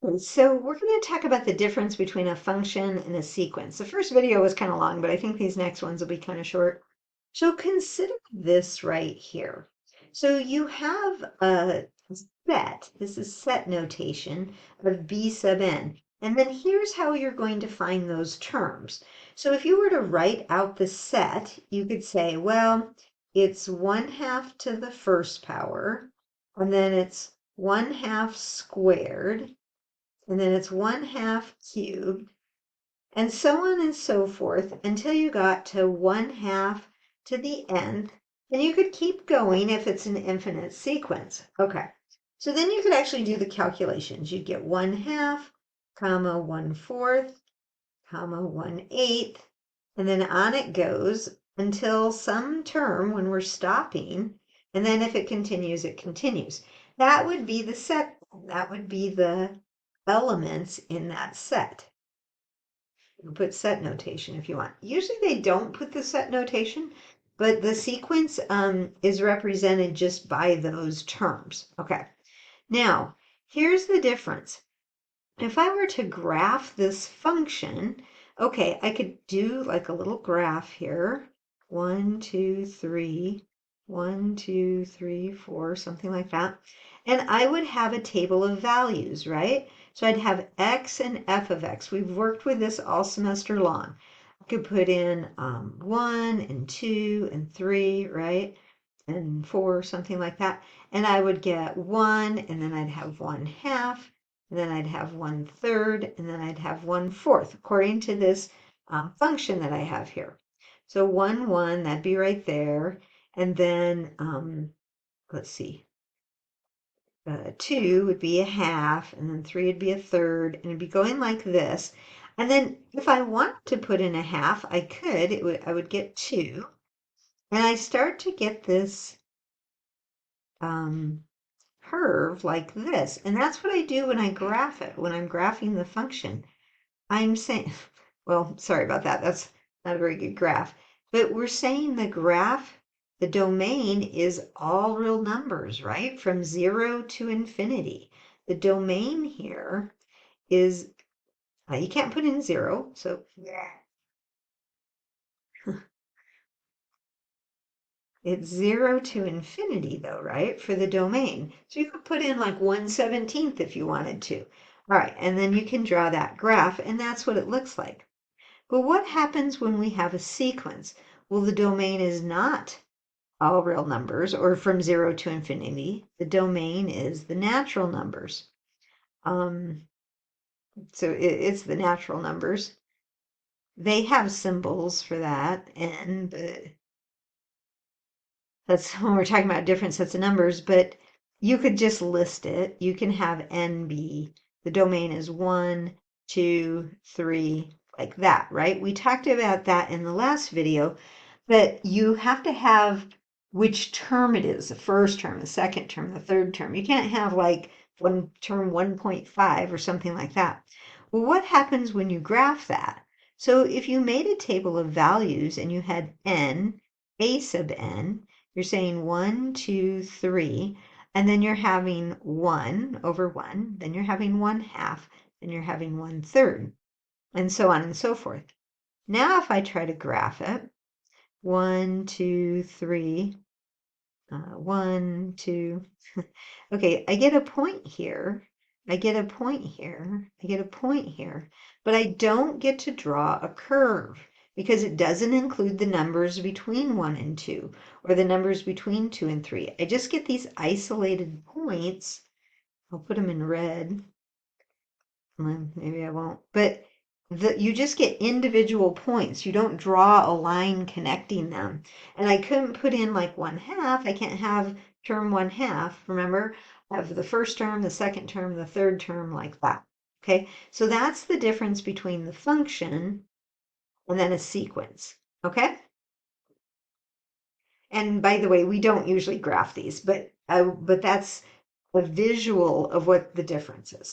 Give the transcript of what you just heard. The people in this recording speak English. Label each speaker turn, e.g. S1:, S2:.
S1: So we're going to talk about the difference between a function and a sequence. The first video was kind of long, but I think these next ones will be kind of short. So consider this right here. So you have a set, this is set notation of b sub n. And then here's how you're going to find those terms. So if you were to write out the set, you could say, well, it's 1/2 to the first power, and then it's 1/2 squared, and then it's 1/2 cubed, and so on and so forth until you got to 1/2 to the nth, and you could keep going if it's an infinite sequence. Okay, so then you could actually do the calculations. You'd get 1/2, comma 1/4, comma 1/8, and then on it goes until some term when we're stopping, and then if it continues, it continues. That would be the set. That would be the elements in that set. You can put set notation if you want. Usually they don't put the set notation, but the sequence is represented just by those terms. Okay, now here's the difference. If I were to graph this function, okay, I could do like a little graph here. 1, 2, 3, 1, 2, 3, 4, something like that. And I would have a table of values, right? So I'd have x and f of x. We've worked with this all semester long. I could put in 1 and 2 and 3, right? And 4, something like that. And I would get 1, and then I'd have 1/2, and then I'd have 1/3, and then I'd have 1/4, according to this function that I have here. So 1, 1, that'd be right there. And then, let's see, 2 would be 1/2, and then 3 would be 1/3, and it'd be going like this. And then if I want to put in 1/2, I could, I would get 2. And I start to get this curve like this. And that's what I do when I graph it, when I'm graphing the function. I'm saying, well, sorry about that. That's not a very good graph. But we're saying the graph, the domain is all real numbers, right? From 0 to infinity. The domain here is, you can't put in 0, so it's 0 to infinity though, right? For the domain. So you could put in like 1/17 if you wanted to. All right, and then you can draw that graph, and that's what it looks like. But what happens when we have a sequence? Well, the domain is not all real numbers or from 0 to infinity. The domain is the natural numbers. So it's the natural numbers. They have symbols for that, and that's when we're talking about different sets of numbers, but you could just list it. You can have n be, the domain is 1, 2, 3, like that, right? We talked about that in the last video, but you have to have which term it is, the first term, the second term, the third term. You can't have like one term 1.5 or something like that. Well, what happens when you graph that? So if you made a table of values and you had n, a sub n, you're saying 1, 2, 3, and then you're having 1 over 1, then you're having 1/2, then you're having 1/3, and so on and so forth. Now if I try to graph it, 1, 2, 3, 1, 2, okay, I get a point here, I get a point here, I get a point here, but I don't get to draw a curve because it doesn't include the numbers between 1 and 2 or the numbers between 2 and 3. I just get these isolated points. I'll put them in red. Well, maybe I won't, but you just get individual points. You don't draw a line connecting them. And I couldn't put in like 1/2. I can't have term 1/2. Remember, I have the first term, the second term, the third term like that. Okay, so that's the difference between the function and then a sequence. Okay? And by the way, we don't usually graph these, but that's a visual of what the difference is.